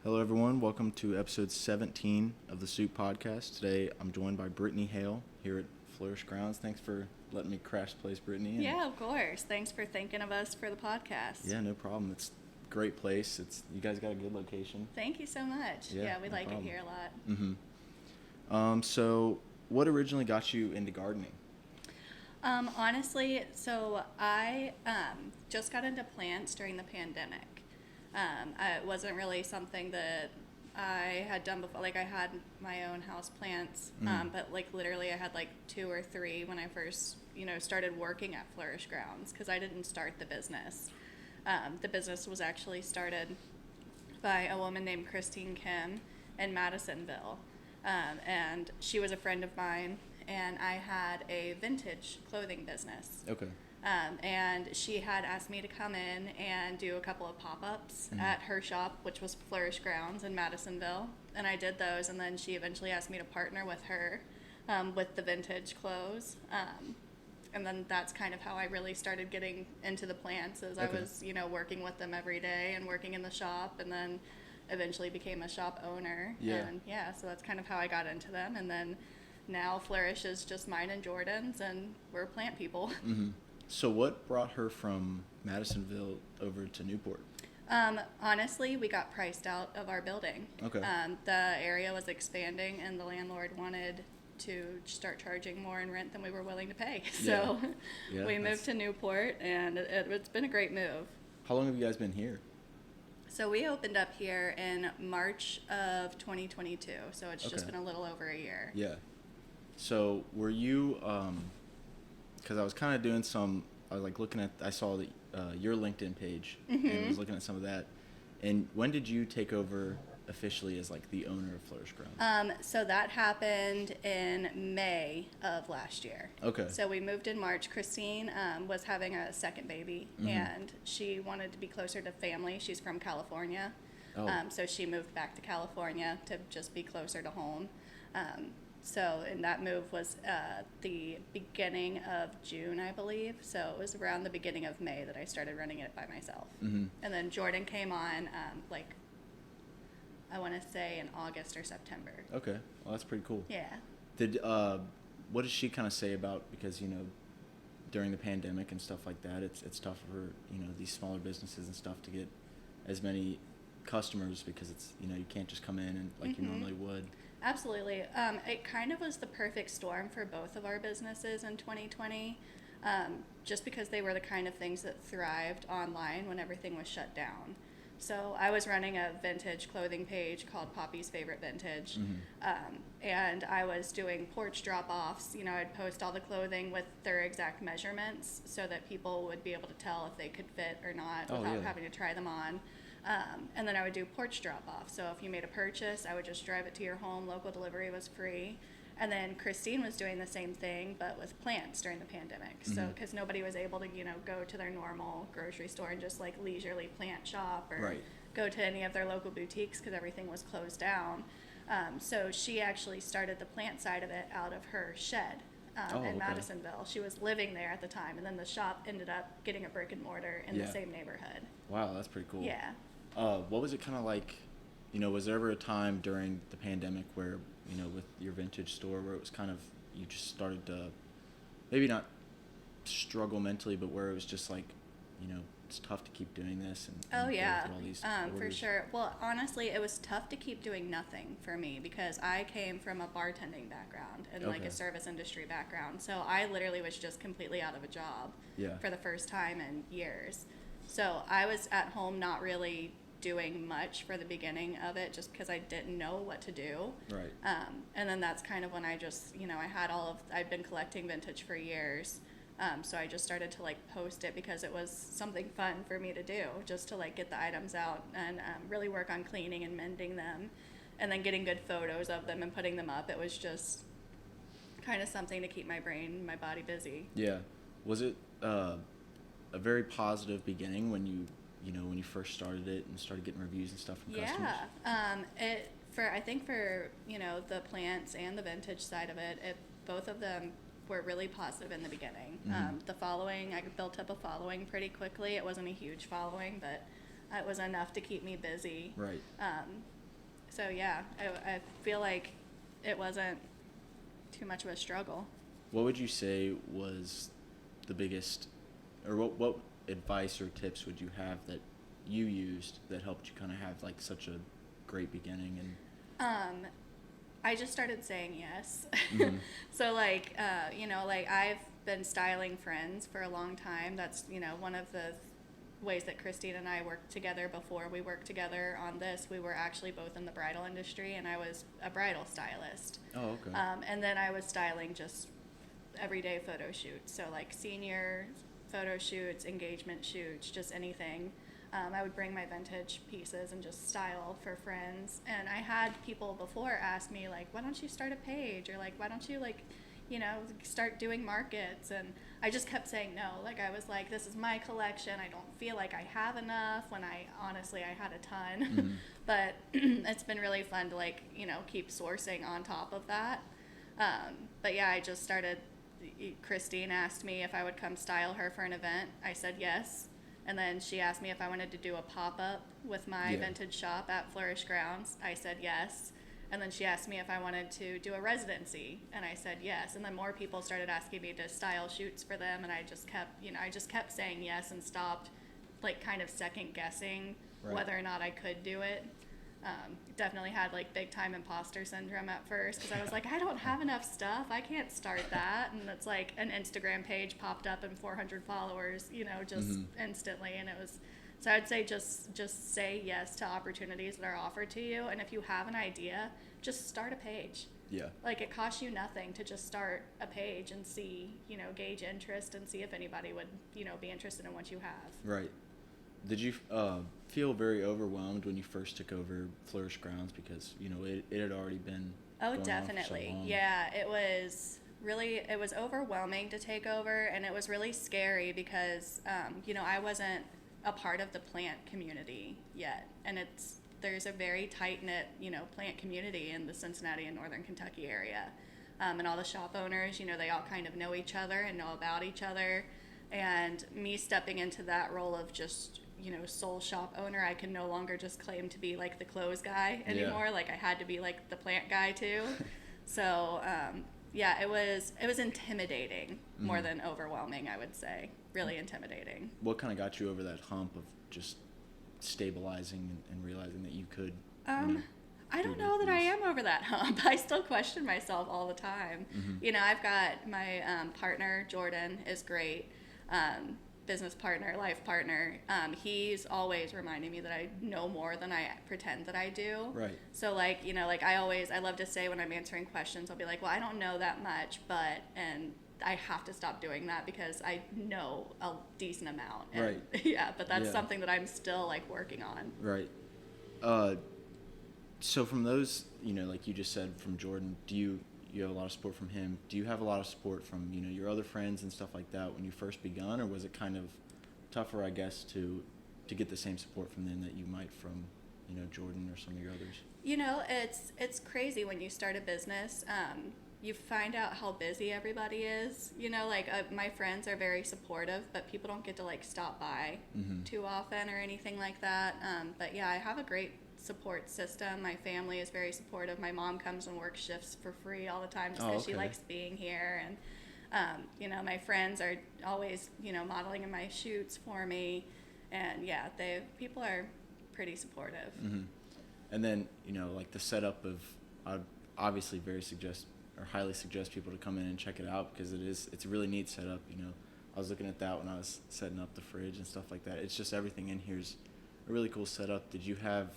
Hello, everyone. Welcome to episode 17 of the Soup Podcast. Today, I'm joined by Brittany Hale here at Fleurish Grounds. Thanks for letting me crash the place, Brittany. Yeah, of course. Thanks for thinking of us for the podcast. Yeah, no problem. It's a great place. You guys got a good location. Thank you so much. Yeah, we like it here a lot. So what originally got you into gardening? Honestly, so I just got into plants during the pandemic. It wasn't really something that I had done before. Like, I had my own house plants, but like literally I had like 2 or 3 when I first, started working at Fleurish Grounds, because I didn't start the business. The business was actually started by a woman named Christine Kim in Madisonville, and she was a friend of mine, and I had a vintage clothing business. Okay. And she had asked me to come in and do a couple of pop-ups at her shop, which was Fleurish Grounds in Madisonville. And I did those, and then she eventually asked me to partner with her with the vintage clothes. And then that's kind of how I really started getting into the plants, as I was, working with them every day and working in the shop, and then eventually became a shop owner. Yeah. And so that's kind of how I got into them. And then now Fleurish is just mine and Jordan's, and we're plant people. Mm-hmm. So what brought her from Madisonville over to Newport? Honestly, we got priced out of our building. Okay. The area was expanding, and the landlord wanted to start charging more in rent than we were willing to pay. So we moved to Newport, and it's been a great move. How long have you guys been here? So we opened up here in March of 2022, so it's just been a little over a year. Yeah. So were you... because I was kind of doing I was like looking at, I saw your LinkedIn page, and was looking at some of that. And when did you take over officially as like the owner of Fleurish Grounds? So that happened in May of last year. Okay. So we moved in March. Christine was having a second baby, and she wanted to be closer to family. She's from California. Oh. So she moved back to California to just be closer to home. And that move was the beginning of June, I believe. So it was around the beginning of May that I started running it by myself. And then Jordan came on, I want to say in August or September. Okay. Well, that's pretty cool. Yeah. What does she kind of say about, because, during the pandemic and stuff like that, it's tough for, these smaller businesses and stuff to get as many customers, because it's, you can't just come in and like you normally would. Absolutely. It kind of was the perfect storm for both of our businesses in 2020, just because they were the kind of things that thrived online when everything was shut down. So I was running a vintage clothing page called Poppy's Favorite Vintage, and I was doing porch drop-offs. I'd post all the clothing with their exact measurements so that people would be able to tell if they could fit or not without having to try them on. And then I would do porch drop-off. So if you made a purchase, I would just drive it to your home. Local delivery was free. And then Christine was doing the same thing, but with plants during the pandemic. So because nobody was able to, go to their normal grocery store and just like leisurely plant shop or go to any of their local boutiques because everything was closed down. So she actually started the plant side of it out of her shed in Madisonville. She was living there at the time, and then the shop ended up getting a brick and mortar in the same neighborhood. Wow, that's pretty cool. Yeah. What was it kind of like, was there ever a time during the pandemic where, with your vintage store, where it was kind of, you just started to, maybe not struggle mentally, but where it was just like, it's tough to keep doing this and all these for orders? sure. Well, honestly, it was tough to keep doing nothing for me, because I came from a bartending background and like a service industry background. So I literally was just completely out of a job for the first time in years. So I was at home not really doing much for the beginning of it, just because I didn't know what to do. Right. And then that's kind of when I just, I'd been collecting vintage for years. So I just started to like post it because it was something fun for me to do, just to like get the items out and really work on cleaning and mending them, and then getting good photos of them and putting them up. It was just kind of something to keep my brain, my body busy. Yeah. Was it a very positive beginning when you first started it and started getting reviews and stuff from customers? I think for the plants and the vintage side of it, both of them were really positive in the beginning. The following, I built up a following pretty quickly. It wasn't a huge following, but it was enough to keep me busy. Right. So yeah, I feel like it wasn't too much of a struggle. What would you say was the biggest, or what advice or tips would you have that you used that helped you kind of have like such a great beginning? And I just started saying yes. Mhm. So like, like I've been styling friends for a long time. That's, one of the ways that Christine and I worked together before we worked together on this. We were actually both in the bridal industry, and I was a bridal stylist. Oh, okay. And then I was styling just everyday photo shoots. So like senior photo shoots, engagement shoots, just anything. I would bring my vintage pieces and just style for friends. And I had people before ask me, like, why don't you start a page? Or, like, why don't you, like, start doing markets? And I just kept saying no. Like, I was like, this is my collection. I don't feel like I have enough, when honestly, I had a ton. Mm-hmm. But it's been really fun to, like, keep sourcing on top of that. But yeah, I just started. Christine asked me if I would come style her for an event. I said yes. And then she asked me if I wanted to do a pop-up with my vintage shop at Fleurish Grounds. I said yes. And then she asked me if I wanted to do a residency, and I said yes. And then more people started asking me to style shoots for them, and I just kept saying yes and stopped, like, kind of second guessing whether or not I could do it. Definitely had like big time imposter syndrome at first, because I was like, I don't have enough stuff. I can't start that. And it's like an Instagram page popped up and 400 followers, just instantly. And it was, so I'd say just say yes to opportunities that are offered to you. And if you have an idea, just start a page. Yeah. Like, it costs you nothing to just start a page and see, gauge interest and see if anybody would, be interested in what you have. Right. Did you feel very overwhelmed when you first took over Fleurish Grounds, because it had already been going definitely on for so long? Yeah, it was overwhelming to take over, and it was really scary because I wasn't a part of the plant community yet, and there's a very tight-knit plant community in the Cincinnati and Northern Kentucky area, and all the shop owners, they all kind of know each other and know about each other. And me stepping into that role of just sole shop owner, I can no longer just claim to be like the clothes guy anymore. Like, I had to be like the plant guy too. So it was intimidating more than overwhelming, I would say. Really intimidating. What kind of got you over that hump of just stabilizing and realizing that you could I don't know that I am over that hump. I still question myself all the time. I've got my partner, Jordan, is great. Business partner, life partner. He's always reminding me that I know more than I pretend that I do. Right. So like, I love to say when I'm answering questions, I'll be like, well, I don't know that much, and I have to stop doing that because I know a decent amount. And, right. Yeah, but that's something that I'm still like working on. Right. So from those, like you just said, from Jordan, do you have a lot of support from him? Do you have a lot of support from, your other friends and stuff like that when you first begun, or was it kind of tougher, I guess, to get the same support from them that you might from, Jordan or some of your others? It's crazy when you start a business. You find out how busy everybody is. My friends are very supportive, but people don't get to like stop by too often or anything like that. But yeah, I have a great support system. My family is very supportive. My mom comes and works shifts for free all the time just because she likes being here. And my friends are always modeling in my shoots for me. And yeah, people are pretty supportive. And then like the setup of, I'd obviously highly suggest people to come in and check it out, because it's a really neat setup. I was looking at that when I was setting up the fridge and stuff like that. It's just everything in here's a really cool setup. Did you have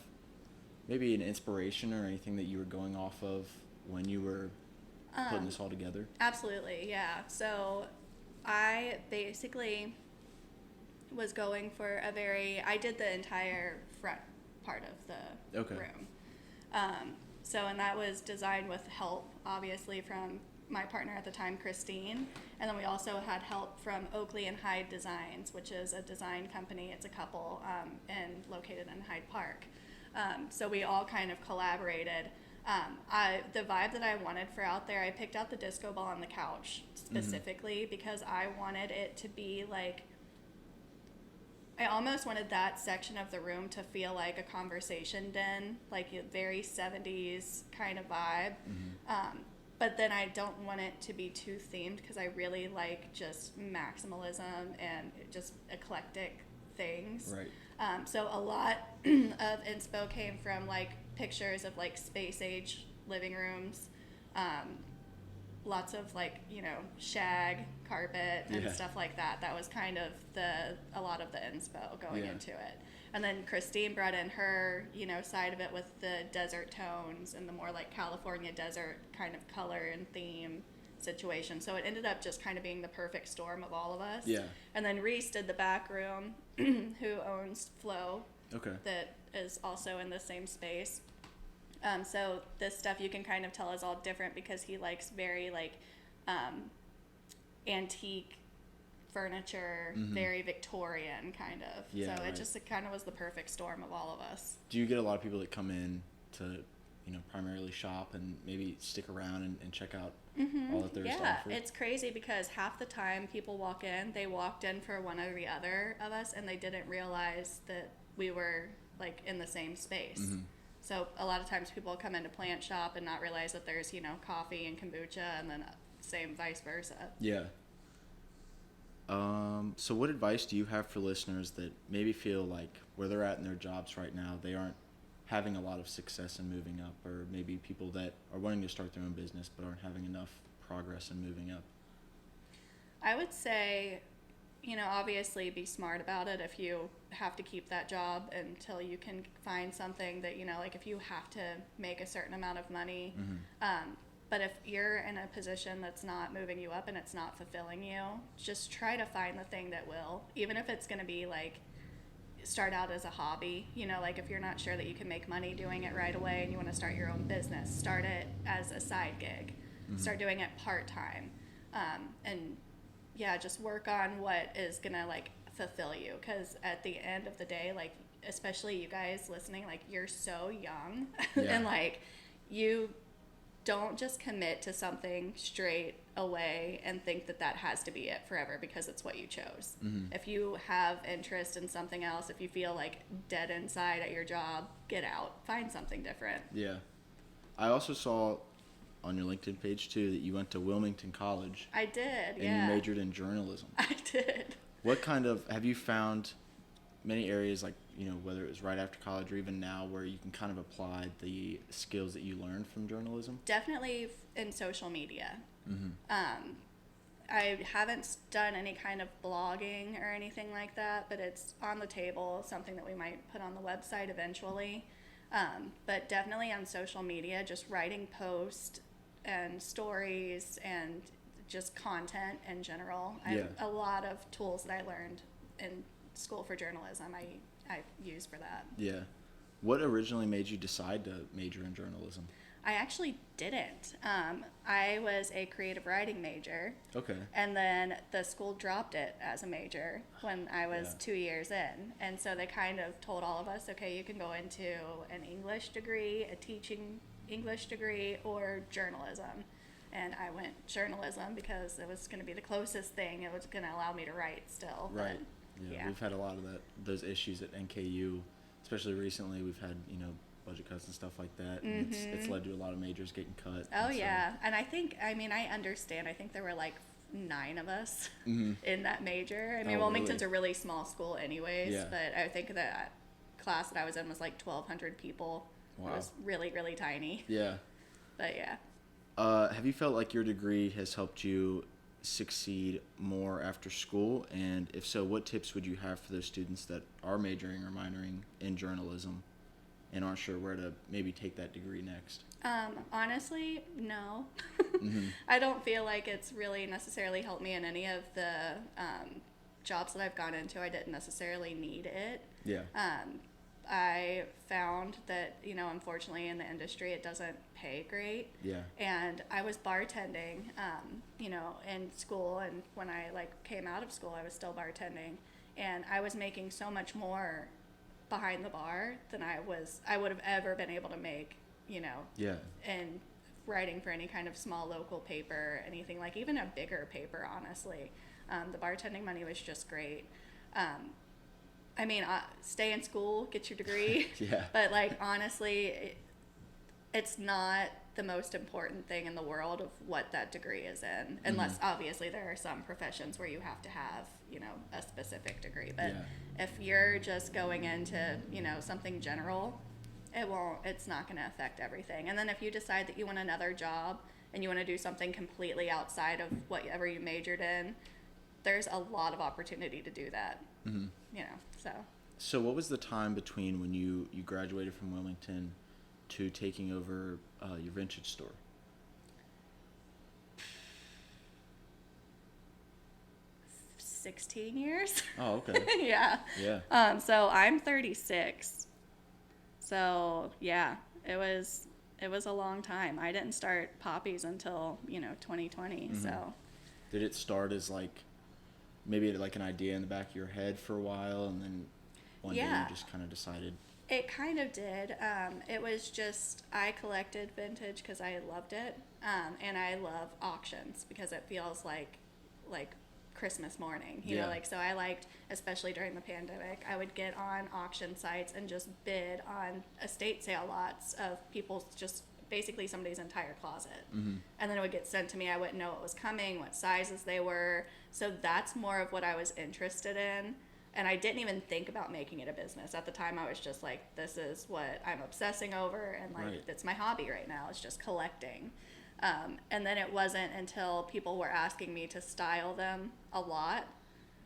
maybe an inspiration or anything that you were going off of when you were putting this all together? Absolutely, yeah. So I basically was going for I did the entire front part of the room. And that was designed with help, obviously, from my partner at the time, Christine. And then we also had help from Oakley and Hyde Designs, which is a design company. It's a couple and located in Hyde Park. So we all kind of collaborated. The vibe that I wanted for out there, I picked out the disco ball on the couch specifically because I wanted it to be like, I almost wanted that section of the room to feel like a conversation den, like a very 70s kind of vibe. But then I don't want it to be too themed because I really like just maximalism and just eclectic things. Right. So a lot of inspo came from like pictures of like space age living rooms, lots of like, you know, shag carpet and stuff like that. That was kind of a lot of the inspo going into it. And then Christine brought in her, you know, side of it with the desert tones and the more like California desert kind of color and theme situation. So it ended up just kind of being the perfect storm of all of us. Yeah. And then Reese did the back room, who owns Flow. Okay. That is also in the same space. So this stuff you can kind of tell is all different because he likes very like antique furniture, very Victorian kind of. Yeah, so right. it kind of was the perfect storm of all of us. Do you get a lot of people that come in to, you know, primarily shop and maybe stick around and check out all that there is to offer? Yeah, it's crazy because half the time people walk in, they walked in for one or the other of us and they didn't realize that we were like in the same space. So a lot of times people come into plant shop and not realize that there's, you know, coffee and kombucha and then same vice versa. Yeah. So what advice do you have for listeners that maybe feel like where they're at in their jobs right now, they aren't having a lot of success in moving up, or maybe people that are wanting to start their own business but aren't having enough progress in moving up? I would say, you know, obviously be smart about it if you have to keep that job until you can find something that, you know, like if you have to make a certain amount of money. But if you're in a position that's not moving you up and it's not fulfilling you, just try to find the thing that will, even if it's going to be like start out as a hobby, you know, like if you're not sure that you can make money doing it right away and you want to start your own business, start it as a side gig, start doing it part-time. And yeah, just work on what is going to like fulfill you. Cause at the end of the day, like, especially you guys listening, like you're so young and like you don't just commit to something straight away and think that that has to be it forever because it's what you chose. If you have interest in something else, if you feel like dead inside at your job, get out, find something different. Yeah. I also saw on your LinkedIn page too that you went to Wilmington College. I did, and you majored in journalism. I did. What kind of, have you found many areas, like, you know, whether it was right after college or even now, where you can kind of apply the skills that you learned from journalism? Definitely in social media. I haven't done any kind of blogging or anything like that, but it's on the table, something that we might put on the website eventually. But definitely on social media, just writing posts and stories and just content in general. I have a lot of tools that I learned in school for journalism I use for that. Yeah. What originally made you decide to major in journalism? I actually didn't. I was a creative writing major. Okay. And then the school dropped it as a major when I was 2 years in. And so they kind of told all of us, okay, you can go into an English degree, a teaching English degree, or journalism. And I went journalism because it was going to be the closest thing. It was going to allow me to write still. Right. But, yeah. We've had a lot of those issues at NKU, especially recently. We've had, you know, budget cuts and stuff like that. And it's led to a lot of majors getting cut. Oh, yeah. And I think, I mean, I understand. I think there were like 9 of us in that major. I mean, Wilmington's a really small school anyways. Yeah. But I think that class that I was in was like 1,200 people. Wow. It was really, really tiny. Yeah. But yeah. Have you felt like your degree has helped you succeed more after school? And if so, what tips would you have for those students that are majoring or minoring in journalism and aren't sure where to maybe take that degree next? Honestly, no. I don't feel like it's really necessarily helped me in any of the jobs that I've gone into. I didn't necessarily need it. Yeah. I found that, you know, unfortunately in the industry it doesn't pay great. Yeah. And I was bartending, you know, in school, and when I like came out of school I was still bartending, and I was making so much more behind the bar than I would have ever been able to make, you know. Yeah. And writing for any kind of small local paper, anything, like even a bigger paper, honestly. The bartending money was just great. I mean, stay in school, get your degree. Yeah. But like honestly, it's not the most important thing in the world of what that degree is in, unless obviously there are some professions where you have to have, you know, a specific degree. But if you're just going into, you know, something general, it's not going to affect everything. And then if you decide that you want another job and you want to do something completely outside of whatever you majored in, there's a lot of opportunity to do that. You know, so what was the time between when you graduated from Wilmington to taking over your vintage store? 16 years. Oh, okay. Yeah. So I'm 36. So yeah, it was a long time. I didn't start Poppies until, you know, 2020. So did it start as like maybe like an idea in the back of your head for a while, and then one day you just kind of decided? It kind of did. It was just, I collected vintage because I loved it, and I love auctions because it feels like Christmas morning, you know, like, so I liked, especially during the pandemic, I would get on auction sites and just bid on estate sale lots of people's, just basically somebody's entire closet. And then it would get sent to me. I wouldn't know what was coming, what sizes they were. So that's more of what I was interested in. And I didn't even think about making it a business. At the time, I was just like, this is what I'm obsessing over, and like, it's my hobby right now. It's just collecting. And then it wasn't until people were asking me to style them a lot.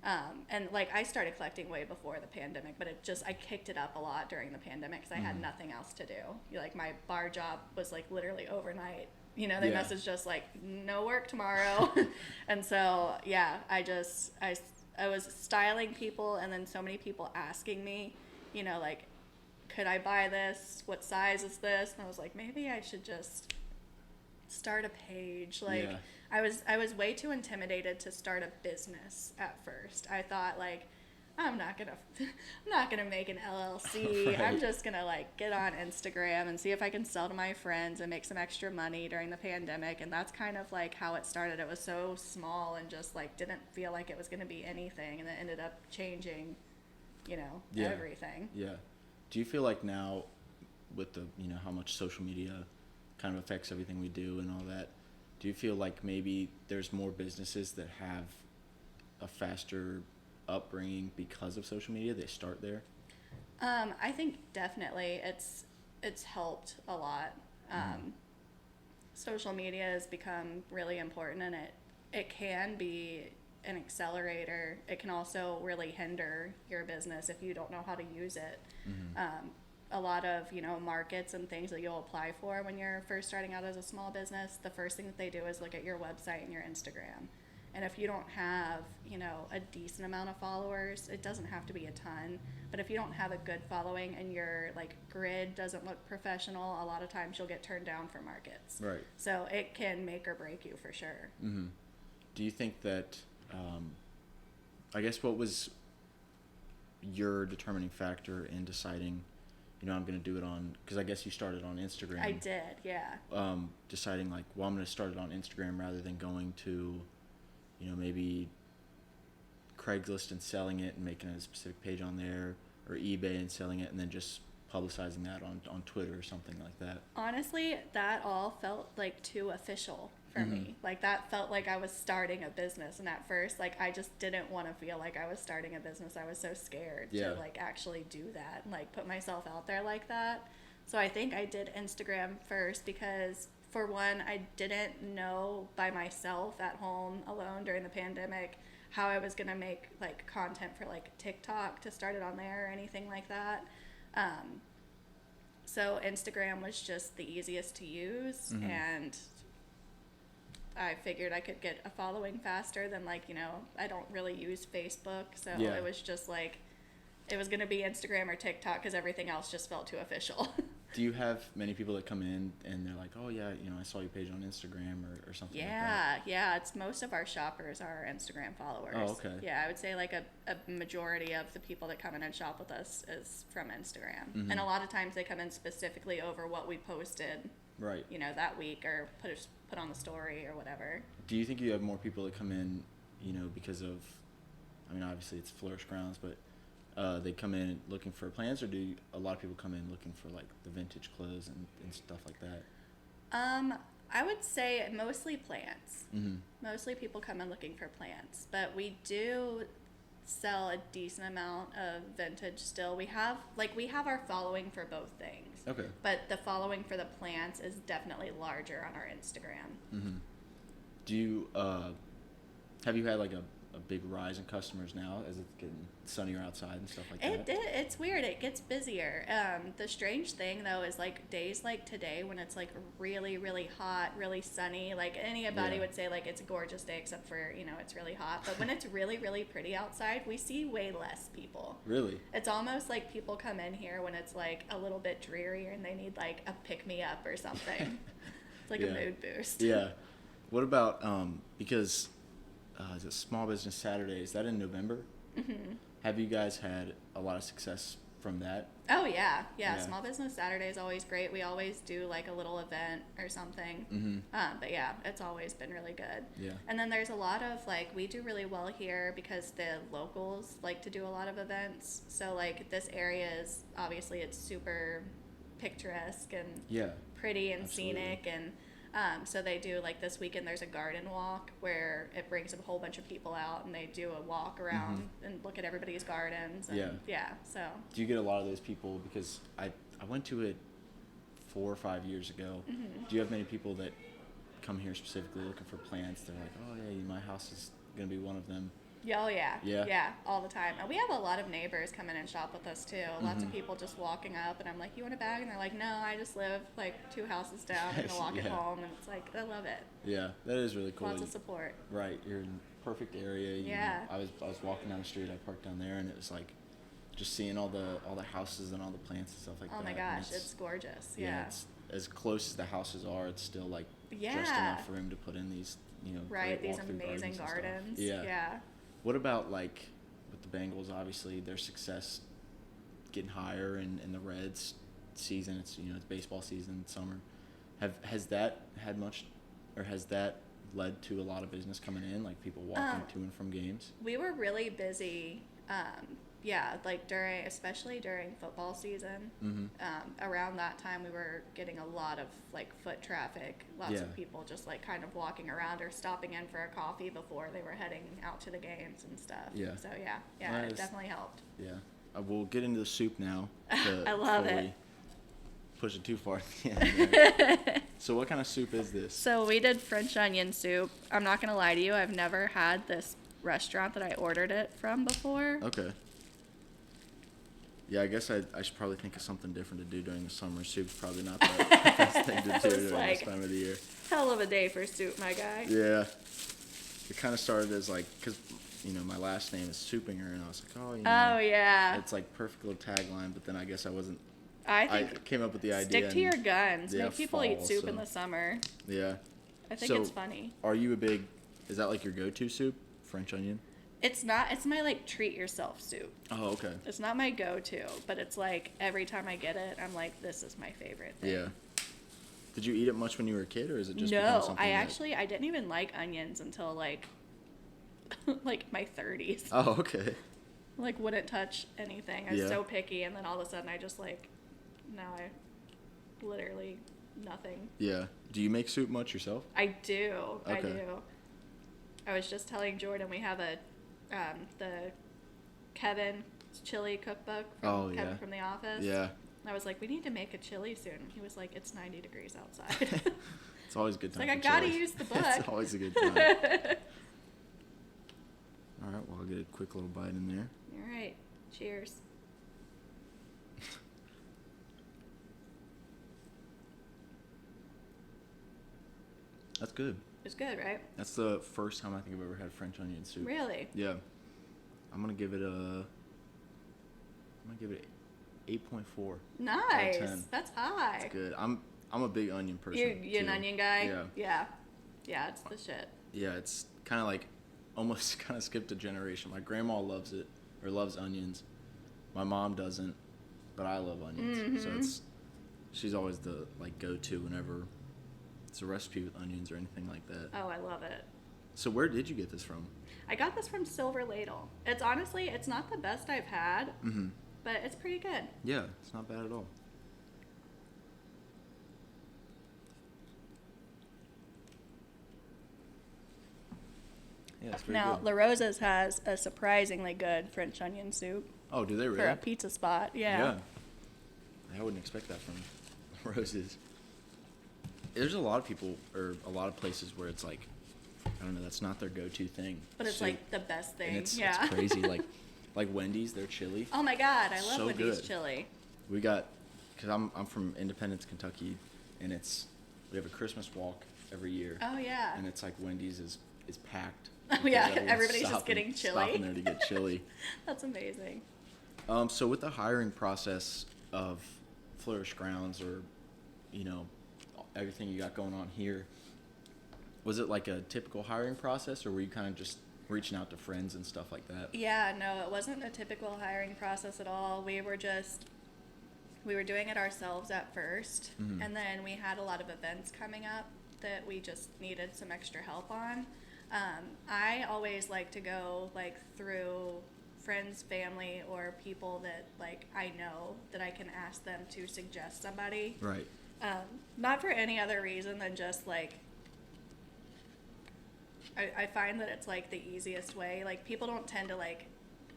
And like, I started collecting way before the pandemic, but I kicked it up a lot during the pandemic because I had nothing else to do. Like, my bar job was like literally overnight. You know, they messaged us like, no work tomorrow. And so, yeah, I was styling people, and then so many people asking me, you know, like, could I buy this? What size is this? And I was like, maybe I should just start a page. Like, I was way too intimidated to start a business at first. I thought, like, I'm not gonna make an LLC. I'm just gonna like get on Instagram and see if I can sell to my friends and make some extra money during the pandemic. And that's kind of like how it started. It was so small and just like didn't feel like it was gonna be anything, and it ended up changing, you know, everything. Yeah. Do you feel like now, with the, you know, how much social media kind of affects everything we do and all that, do you feel like maybe there's more businesses that have a faster upbringing because of social media? They start there? I think definitely it's helped a lot. Social media has become really important, and it can be an accelerator. It can also really hinder your business if you don't know how to use it. A lot of, you know, markets and things that you'll apply for when you're first starting out as a small business, the first thing that they do is look at your website and your Instagram. And if you don't have, you know, a decent amount of followers, it doesn't have to be a ton, but if you don't have a good following and your like grid doesn't look professional, a lot of times you'll get turned down for markets. Right. So it can make or break you for sure. Do you think that, I guess, what was your determining factor in deciding, you know, I'm going to do it on, because I guess you started on Instagram. I did, yeah. Deciding like, well, I'm going to start it on Instagram rather than going to, you know, maybe Craigslist and selling it and making a specific page on there, or eBay and selling it and then just publicizing that on Twitter or something like that. Honestly, that all felt like too official for me. Like, that felt like I was starting a business, and at first, like, I just didn't want to feel like I was starting a business. I was so scared to like actually do that and like put myself out there like that. So I think I did Instagram first because, for one, I didn't know by myself at home alone during the pandemic how I was going to make like content for like TikTok to start it on there or anything like that. So Instagram was just the easiest to use, and I figured I could get a following faster than, like, you know, I don't really use Facebook, so it was just like, it was going to be Instagram or TikTok because everything else just felt too official. Do you have many people that come in and they're like, oh yeah, you know, I saw your page on Instagram or something like that? Yeah, it's most of our shoppers are Instagram followers. Oh, okay. Yeah, I would say like a majority of the people that come in and shop with us is from Instagram. And a lot of times they come in specifically over what we posted, right, you know, that week, or put on the story or whatever. Do you think you have more people that come in, you know, because of, I mean, obviously it's Fleurish Grounds, but they come in looking for plants, or do a lot of people come in looking for like the vintage clothes and stuff like that? I would say mostly plants. Mm-hmm. Mostly people come in looking for plants, but we do sell a decent amount of vintage still. We have our following for both things. Okay. But the following for the plants is definitely larger on our Instagram. Mm-hmm. Do you have you had like a big rise in customers now as it's getting sunnier outside and stuff like that? It's weird. It gets busier. The strange thing though is like days like today when it's like really, really hot, really sunny, like anybody would say like it's a gorgeous day except for, it's really hot. But when it's really, really pretty outside, we see way less people. Really? It's almost like people come in here when it's like a little bit dreary and they need like a pick-me-up or something. It's like a mood boost. Yeah. What about, because is it Small Business Saturday? Is that in November? Mm-hmm. Have you guys had a lot of success from that? Oh, yeah. Small Business Saturday is always great. We always do like a little event or something. Mm-hmm. But yeah, it's always been really good. Yeah. And then there's a lot of like, we do really well here because the locals like to do a lot of events. So like this area is obviously it's super picturesque and pretty and scenic, and so they do like this weekend there's a garden walk where it brings a whole bunch of people out and they do a walk around and look at everybody's gardens. And so do you get a lot of those people? Because I went to it 4 or 5 years ago. Do you have many people that come here specifically looking for plants? They're like, oh yeah, my house is gonna be one of them. Oh yeah, all the time. And we have a lot of neighbors come in and shop with us too. Lots of people just walking up, and I'm like, you want a bag? And they're like, no, I just live like 2 houses down. I'm gonna walk it home, and it's like, I love it. Yeah, that is really cool. Lots of support. Right, you're in the perfect area. I was walking down the street. I parked down there, and it was like just seeing all the houses and all the plants and stuff like that. Oh my gosh, it's gorgeous. Yeah, it's as close as the houses are. It's still like just enough room to put in these right, these walk-through amazing gardens. Yeah. What about like with the Bengals? Obviously, their success getting higher in the Reds season. It's it's baseball season, summer. Has that had much, or has that led to a lot of business coming in, like people walking to and from games? We were really busy. Like especially during football season. Around that time, we were getting a lot of like foot traffic. Lots of people just like kind of walking around or stopping in for a coffee before they were heading out to the games and stuff. Yeah. So it definitely helped. Yeah. We'll get into the soup now. I love it. Push it too far at the end. So what kind of soup is this? So we did French onion soup. I'm not gonna lie to you, I've never had this restaurant that I ordered it from before. Okay. Yeah, I guess I should probably think of something different to do during the summer. Soup's probably not the best thing to do during this time of the year. Hell of a day for soup, my guy. Yeah. It kind of started as like, because, my last name is Soupinger, and I was like, oh, yeah. It's like perfect little tagline, but then I guess I came up with the idea. Stick to your guns. Make people eat soup in the summer. Yeah. I think it's funny. Are you is that like your go-to soup, French onion? It's not. It's my like treat yourself soup. Oh, okay. It's not my go-to, but it's like every time I get it, I'm like, this is my favorite thing. Yeah. Did you eat it much when you were a kid, or is it just No, I didn't even like onions until like like my 30s. Oh, okay. Like wouldn't touch anything. I was so picky, and then all of a sudden I just like now I literally nothing. Yeah. Do you make soup much yourself? I do. Okay. I do. I was just telling Jordan we have the Kevin chili cookbook from Kevin from The Office. Yeah. And I was like, we need to make a chili soon. He was like, it's 90 degrees outside. It's always a good time. It's like, I gotta use the book. It's always a good time. All right, well, I'll get a quick little bite in there. All right. Cheers. That's good. It's good, right? That's the first time I think I've ever had French onion soup. Really? Yeah. I'm gonna give it 8.4. Nice. 10. That's high. It's good. I'm a big onion person. You're an onion guy? Yeah. Yeah. Yeah, it's the shit. Yeah, it's kind of like almost kind of skipped a generation. My grandma loves it, or loves onions. My mom doesn't, but I love onions. So she's always the like go-to whenever it's a recipe with onions or anything like that. Oh, I love it. So where did you get this from? I got this from Silver Ladle. It's honestly, it's not the best I've had, Mm-hmm. but it's pretty good. Yeah, it's not bad at all. Yeah, it's very Now, good. La Rosa's has a surprisingly good French onion soup Oh, do they really? for a pizza spot. Yeah. I wouldn't expect that from Roses. There's a lot of people, or a lot of places where it's like, I don't know, that's not their go-to thing. But it's soup. like the best thing. And it's yeah. crazy. Like Wendy's, their chili. Oh my God, I love So Wendy's good. chili. We got, because I'm from Independence, Kentucky, and we have a Christmas walk every year. Oh yeah. And it's like Wendy's is packed. Oh because yeah, everyone's everybody's just stopping- getting chili. Stopping there to get chili. That's amazing. So with the hiring process of Fleurish Grounds, or, you know, everything you got going on here, was it like a typical hiring process, or were you kind of just reaching out to friends and stuff like that? Yeah, no, it wasn't a typical hiring process at all. We were doing it ourselves at first, Mhm. and then we had a lot of events coming up that we just needed some extra help on. I always like to go like through friends, family, or people that like I know that I can ask them to suggest somebody. Right. Not for any other reason than just like I find that it's like the easiest way. Like people don't tend to like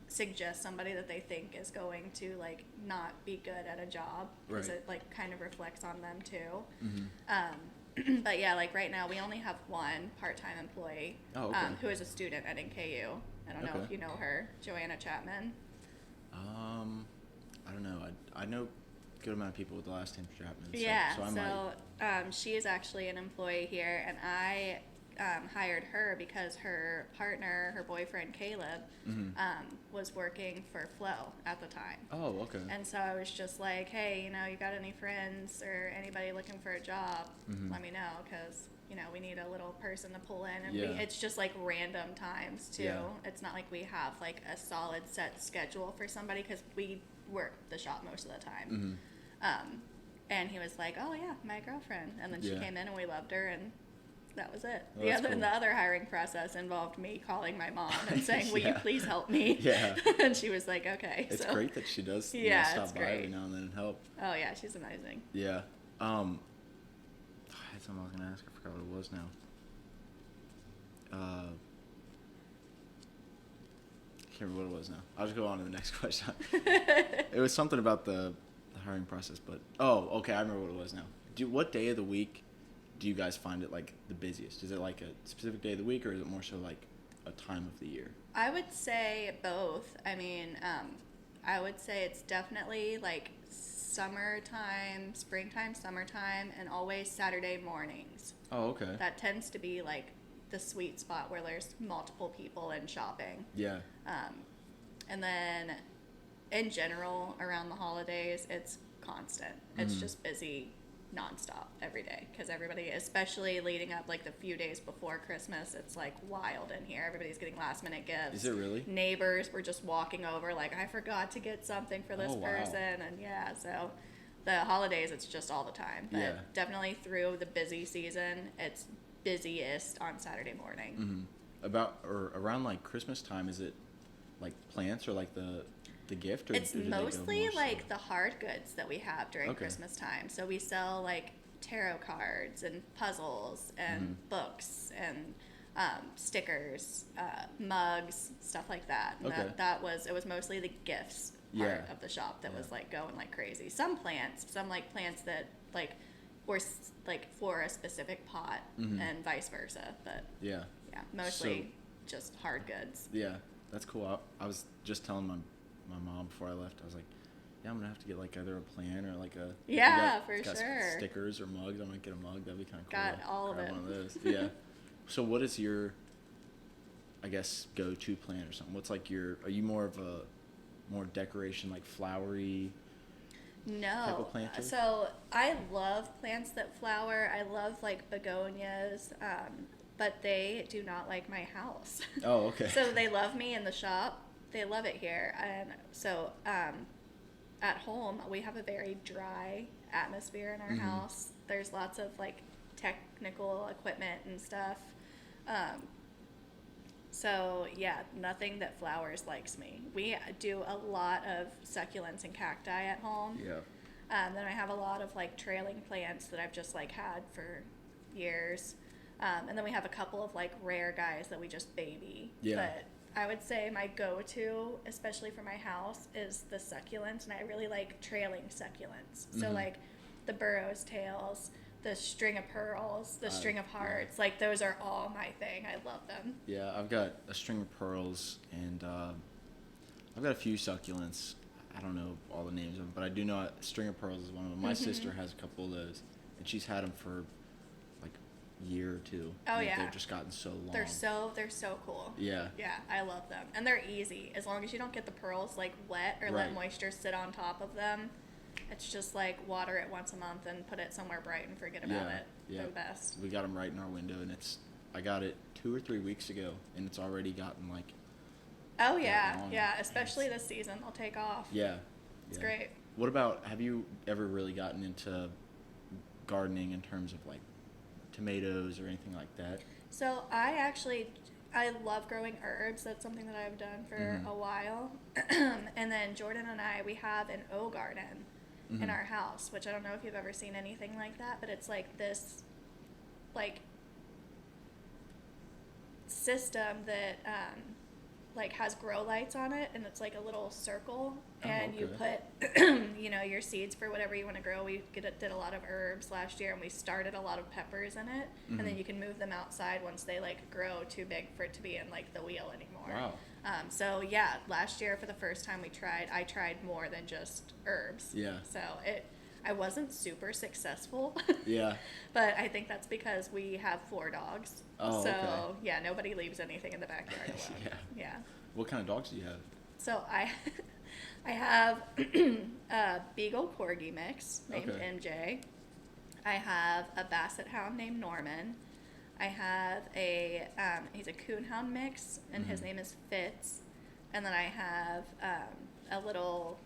suggest somebody that they think is going to like not be good at a job, because Right. it like kind of reflects on them too. Mm-hmm. But yeah, like right now we only have one part-time employee Oh, okay. who is a student at NKU. I don't know Okay. if you know her, Joanna Chapman. I don't know. I know a good amount of people with the last name Chapman. Yeah, So I might. she is actually an employee here, and I hired her because her partner, her boyfriend Caleb, Mhm. was working for Flo at the time. Oh, okay. And so I was just like, hey, you know, you got any friends or anybody looking for a job? Mhm. Let me know, because, you know, we need a little person to pull in. And Yeah. it's just like random times, too. Yeah. It's not like we have like a solid set schedule for somebody, because we work the shop most of the time. Mhm. And he was like, oh, yeah, my girlfriend. And then she Yeah. came in and we loved her, and that was it. Oh, that's cool. The other hiring process involved me calling my mom and saying, will you Yeah. please help me? Yeah. And she was like, okay. It's so. great that she does Yeah, stop it's by every great. now and then and help. Oh, yeah, she's amazing. Yeah. I had something I was gonna ask. I forgot what it was now. Can't remember what it was now. I'll just go on to the next question. It was something about the hiring process, but okay, I remember what it was now. What day of the week do you guys find it like the busiest? Is it like a specific day of the week, or is it more so like a time of the year? I would say both. I mean, I would say it's definitely like summertime, springtime, summertime, and always Saturday mornings. Oh, okay. That tends to be like the sweet spot where there's multiple people and shopping. Yeah. And then in general, around the holidays, it's constant. It's Mhm. just busy nonstop every day, because everybody, especially leading up like the few days before Christmas, it's like wild in here. Everybody's getting last minute gifts. Is it really? Neighbors were just walking over like, I forgot to get something for this Oh, wow. person. And yeah, so the holidays, it's just all the time. But Yeah. definitely through the busy season, it's busiest on Saturday morning. Mm-hmm. Around like Christmas time, is it like plants or like the gift? Or It's do they go mostly more so- like the hard goods that we have during Okay. Christmas time. So we sell like tarot cards and puzzles and Mhm. books and stickers, mugs, stuff like that. And Okay. it was mostly the gifts part Yeah. of the shop that was Yeah. like going like crazy. Some plants that like were like for a specific pot Mhm. and vice versa. But Yeah. yeah, mostly just hard goods. Yeah, that's cool. I was just telling my mom before I left. I was like, yeah, I'm gonna have to get like either a plant or like a Yeah, if you got for sure. stickers or mugs. I might get a mug. That'd be kind of cool. Got to all of grab it. One of those. Yeah. So what is your, I guess, go-to plant or something? What's like are you more of a more decoration, like flowery? Type No. of planter? So I love plants that flower. I love like begonias, but they do not like my house. Oh, okay. So they love me in the shop. They love it here. And so at home, we have a very dry atmosphere in our Mhm. house. There's lots of like technical equipment and stuff. So yeah, nothing that flowers likes me. We do a lot of succulents and cacti at home. Yeah. Then I have a lot of like trailing plants that I've just like had for years. And then we have a couple of like rare guys that we just baby. Yeah. But I would say my go-to, especially for my house, is the succulents, and I really like trailing succulents. So like the Burrow's tails, the string of pearls, the string of hearts, like those are all my thing. I love them. Yeah, I've got a string of pearls, and I've got a few succulents. I don't know all the names of them, but I do know a string of pearls is one of them. My sister has a couple of those, and she's had them for like a year or two. Oh, and yeah. They've just gotten so long. They're so cool. Yeah. Yeah, I love them. And they're easy. As long as you don't get the pearls like wet or let Right. moisture sit on top of them. It's just like water it once a month and put it somewhere bright and forget about it. Yeah. They're the best. We got them right in our window, and I got it 2 or 3 weeks ago, and it's already gotten like, Oh yeah, long. yeah. Especially this season, they'll take off. yeah. It's yeah. great. What about, have you ever really gotten into gardening in terms of like tomatoes or anything like that? So I love growing herbs. That's something that I've done for a while. And then Jordan and I, we have an O garden in our house, which I don't know if you've ever seen anything like that, but it's like this, like, system that like has grow lights on it, and it's like a little circle, and you put your seeds for whatever you want to grow. We did a lot of herbs last year, and we started a lot of peppers in it, and then you can move them outside once they like grow too big for it to be in like the wheel anymore. Wow. So yeah, last year for the first time I tried more than just herbs. Yeah. So I wasn't super successful. Yeah. But I think that's because we have 4 dogs. Oh, so, okay. yeah, nobody leaves anything in the backyard alone. Yeah. What kind of dogs do you have? So I have a Beagle Corgi mix named MJ. I have a Basset Hound named Norman. I have he's a Coonhound mix, and his name is Fitz. And then I have a little,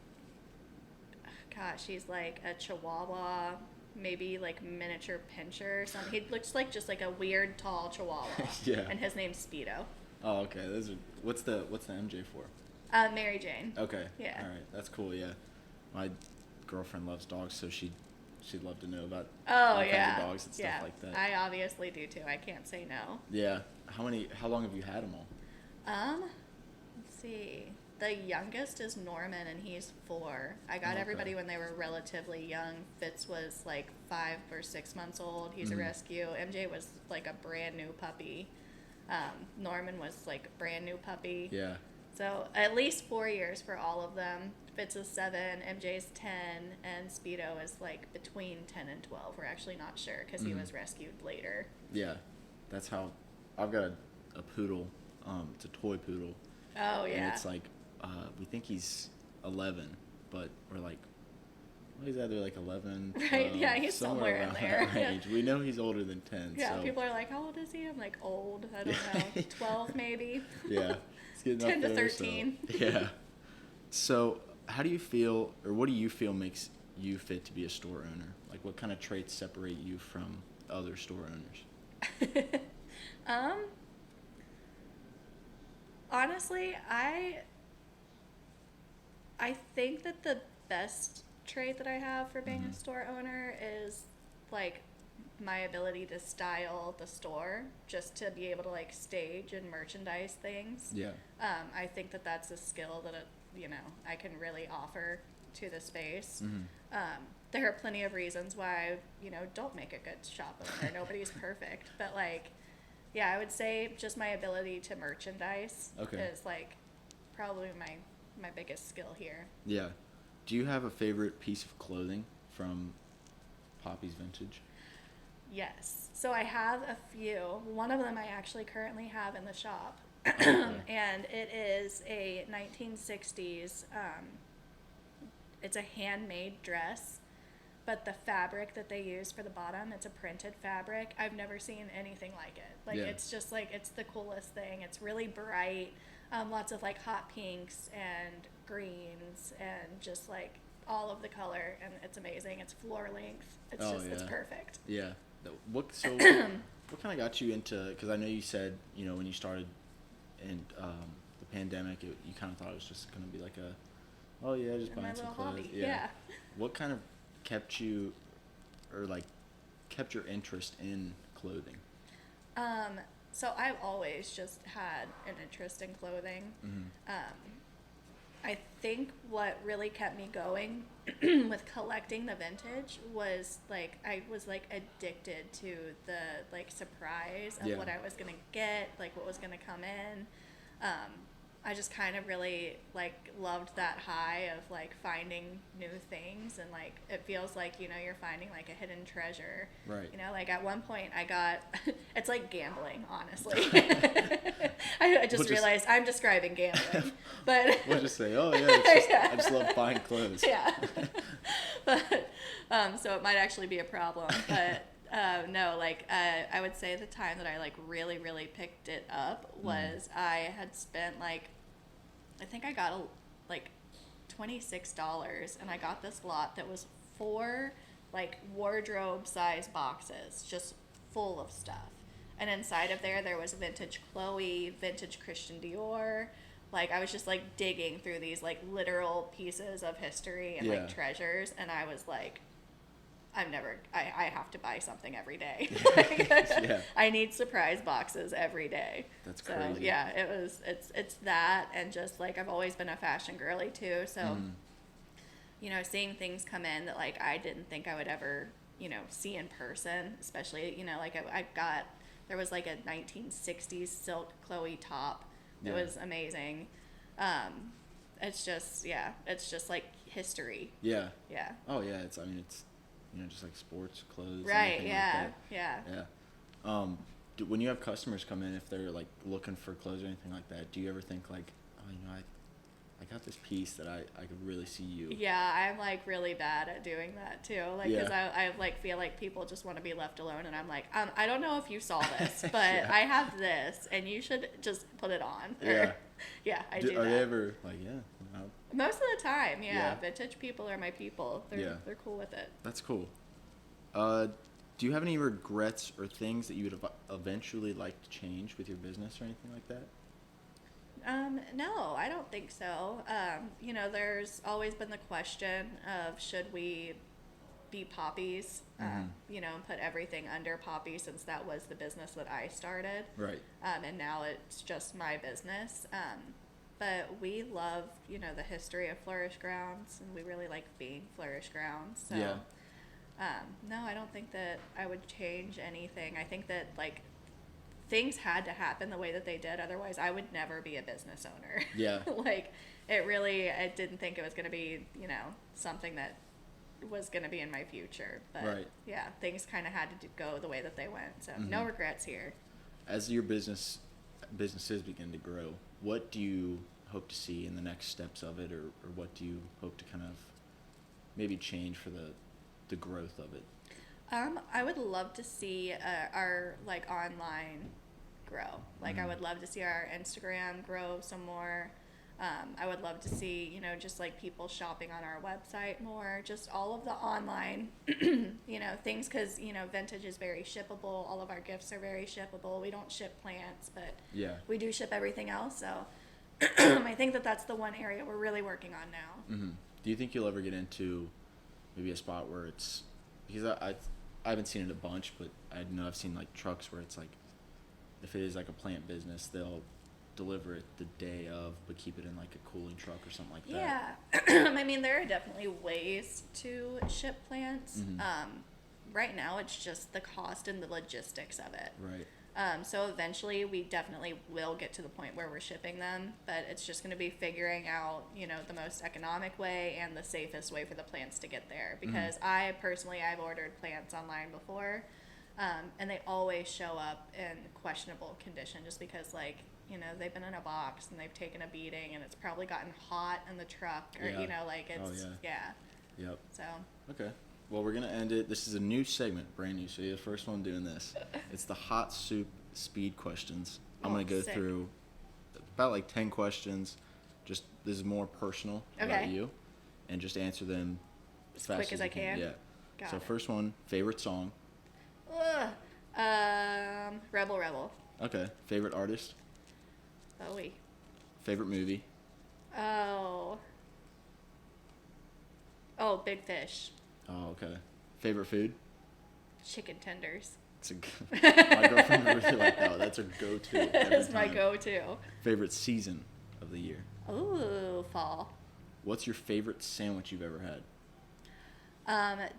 gosh, he's like a Chihuahua, maybe like miniature pincher or something. He looks like just like a weird tall Chihuahua. Yeah. And his name's Speedo. Oh, okay. What's the MJ for? Mary Jane. Okay. Yeah. All right. That's cool. Yeah. My girlfriend loves dogs, so she'd love to know about Oh all kinds yeah. of dogs and stuff yeah. like that. I obviously do too. I can't say no. Yeah. How long have you had them all? Let's see. The youngest is Norman, and he's 4. I got everybody when they were relatively young. Fitz was like 5 or 6 months old. He's a rescue. MJ was like a brand new puppy. Norman was like a brand new puppy. Yeah. So at least 4 years for all of them. Fitz is 7, MJ's 10, and Speedo is like between 10 and 12. We're actually not sure because he was rescued later. Yeah. That's how I've got a poodle. It's a toy poodle. Oh yeah. And it's like we think he's 11, but we're like, well, he's either like 11, Right, yeah, he's somewhere in around there. that range. We know he's older than 10. Yeah, so. people are like, how old is he? I'm like, old. I don't know. 12 maybe. Yeah. It's getting 10 up to there, 13. So, yeah. So how do you feel, or what do you feel makes you fit to be a store owner? Like, what kind of traits separate you from other store owners? Honestly, I think that the best trait that I have for being a store owner is like my ability to style the store, just to be able to like stage and merchandise things. Yeah. I think that that's a skill that I can really offer to the space. There are plenty of reasons why don't make a good shop owner. Nobody's perfect, but like, yeah, I would say just my ability to merchandise is like probably my biggest skill here. Yeah. Do you have a favorite piece of clothing from Poppy's Vintage? Yes. So I have a few. One of them I actually currently have in the shop. And it is a 1960s, it's a handmade dress, but the fabric that they use for the bottom, it's a printed fabric. I've never seen anything like it. Like, it's just like, it's the coolest thing. It's really bright, lots of like hot pinks and greens and just like all of the color, and it's amazing. It's floor length. It's it's perfect. Yeah. What kind of got you into, because I know you said, when you started and the pandemic, you kind of thought it was just going to be like a, oh yeah, just My buying some little clothes. hobby. Yeah. What kind of kept you, or like kept your interest in clothing? So I've always just had an interest in clothing. I think what really kept me going with collecting the vintage was like I was like addicted to the like surprise of what I was gonna get, like what was gonna come in. I just kind of really like loved that high of like finding new things, and like it feels like, you know, you're finding like a hidden treasure. Right. You know, like at one point I got it's like gambling, honestly. I just realized I'm describing gambling, but We'll just say, oh yeah, it's just, I just love buying clothes. yeah. But so it might actually be a problem, but no, like I would say the time that I like really picked it up was I had spent like, I think I got like $26, and I got this lot that was 4 like wardrobe size boxes just full of stuff, and inside of there was vintage Chloe, vintage Christian Dior. Like I was just like digging through these like literal pieces of history and like treasures, and I was like, I have to buy something every day. I need surprise boxes every day. That's so, crazy. Yeah, it's that, and just like I've always been a fashion girly too. So, you know, seeing things come in that like I didn't think I would ever, you know, see in person, especially, you know, like there was like a 1960s silk Chloe top that was amazing. It's just like history. Yeah. Yeah. Oh yeah, it's you know, just like sports clothes. Right. Yeah. Like Yeah. Yeah. When you have customers come in, if they're like looking for clothes or anything like that, do you ever think like, oh, you know, I got this piece that I could really see you? Yeah, I'm like really bad at doing that too. Like, because I like feel like people just want to be left alone, and I'm like, I don't know if you saw this, but I have this, and you should just put it on. Or, I do that. Are they ever like, Most of the time, vintage people are my people. They're cool with it. That's cool. Do you have any regrets or things that you would eventually like to change with your business or anything like that? No, I don't think so. You know, there's always been the question of should we be Poppies, you know, and put everything under Poppy, since that was the business that I started. Right. And now it's just my business. But we love, you know, the history of Fleurish Grounds, and we really like being Fleurish Grounds. So, no, I don't think that I would change anything. I think that, like, things had to happen the way that they did. Otherwise, I would never be a business owner. Yeah. Like, I didn't think it was going to be, you know, something that was going to be in my future. But, yeah, things kind of had to go the way that they went. So, no regrets here. As your businesses begin to grow, what do you hope to see in the next steps of it, or what do you hope to kind of maybe change for the growth of it? I would love to see our like online grow. Like I would love to see our Instagram grow some more. I would love to see, you know, just like people shopping on our website more, just all of the online, you know, things, because, you know, vintage is very shippable. All of our gifts are very shippable. We don't ship plants, but we do ship everything else. So I think that that's the one area we're really working on now. Do you think you'll ever get into maybe a spot where it's, because I haven't seen it a bunch, but I know I've seen like trucks where it's like, if it is like a plant business, they'll deliver it the day of, but keep it in like a cooling truck or something like that. Yeah. I mean, there are definitely ways to ship plants. Right now, it's just the cost and the logistics of it. Right. So eventually, we definitely will get to the point where we're shipping them, but it's just going to be figuring out, you know, the most economic way and the safest way for the plants to get there. Because I've ordered plants online before, and they always show up in questionable condition, just because, like, you know, they've been in a box and they've taken a beating, and it's probably gotten hot in the truck, or you know, like it's Yep. So. Okay. Well, we're going to end it. This is a new segment, brand new, so you're the first one doing this. It's the hot soup speed questions. I'm going to go through about like 10 questions. Just, this is more personal about you, and just answer them as quick as I can. Yeah. Got so it. first one, favorite song? Rebel. Okay. Favorite artist? Bowie. Favorite movie? Oh, Big Fish. Oh, okay. Favorite food? Chicken tenders. It's my girlfriend really like that. That's her go-to every That's my time. go-to. Favorite season of the year? Ooh, fall. What's your favorite sandwich you've ever had?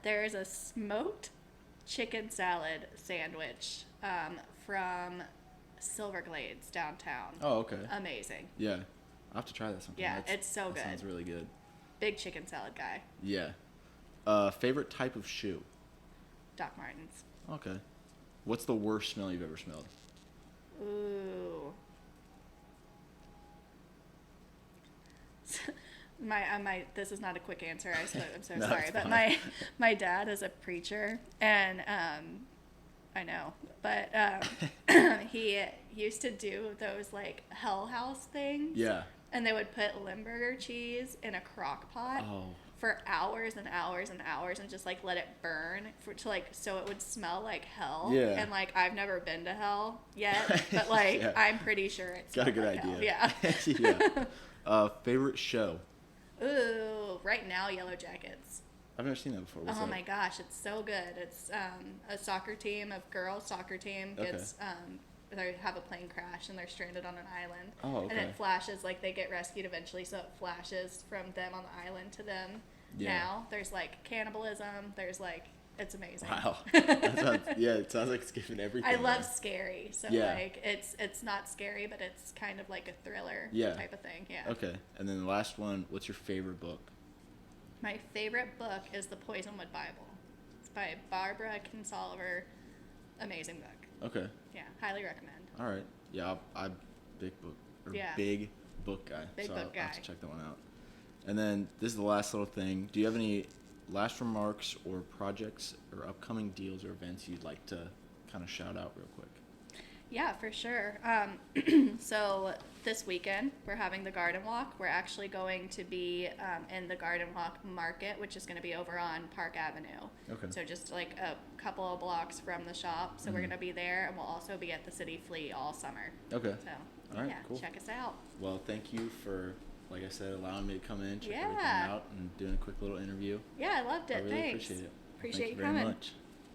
There's a smoked chicken salad sandwich from Silverglades downtown. Oh, okay. Amazing. Yeah. I'll have to try that sometime. Yeah, it's so that good. Sounds really good. Big chicken salad guy. Yeah. Favorite type of shoe? Doc Martens. Okay. What's the worst smell you've ever smelled? Ooh. My this is not a quick answer. I'm so No, sorry, it's but fine. my dad is a preacher, and I know, but he used to do those like Hell House things. Yeah. And they would put Limburger cheese in a crock pot Oh. for hours and hours and hours and just like let it burn so it would smell like hell. Yeah. And like I've never been to hell yet, but like Yeah. I'm pretty sure it's Got a good like idea. Hell. Yeah. Yeah. Favorite show? Ooh, right now Yellow Jackets. I've never seen that before. What's Oh that? my gosh, it's so good. It's a soccer team of girls soccer team gets they have a plane crash and they're stranded on an island. Oh, okay. And it flashes like they get rescued eventually, so it flashes from them on the island to them. Yeah. Now there's like cannibalism. There's like it's amazing. Wow. It sounds like it's giving everything. I love right? scary, so Yeah. like it's not scary, but it's kind of like a thriller type of thing. Yeah. Okay. And then the last one, what's your favorite book? My favorite book is The Poisonwood Bible. It's by Barbara Kinsolver. Amazing book. Okay. Yeah, highly recommend. All right. Yeah, I'm big book guy. Big so book I'll have guy. to check that one out. And then this is the last little thing. Do you have any last remarks or projects or upcoming deals or events you'd like to kind of shout out real quick? Yeah, for sure. So this weekend we're having the Garden Walk. We're actually going to be in the Garden Walk Market, which is going to be over on Park Avenue. Okay. So just like a couple of blocks from the shop. So we're going to be there, and we'll also be at the City Flea all summer. Okay. So All right, yeah, cool. check us out. Well, thank you for, like I said, allowing me to come in, check everything Yeah. out, and doing a quick little interview. Yeah, I loved it. I really Thanks. appreciate it. Appreciate Thank you you very coming. much.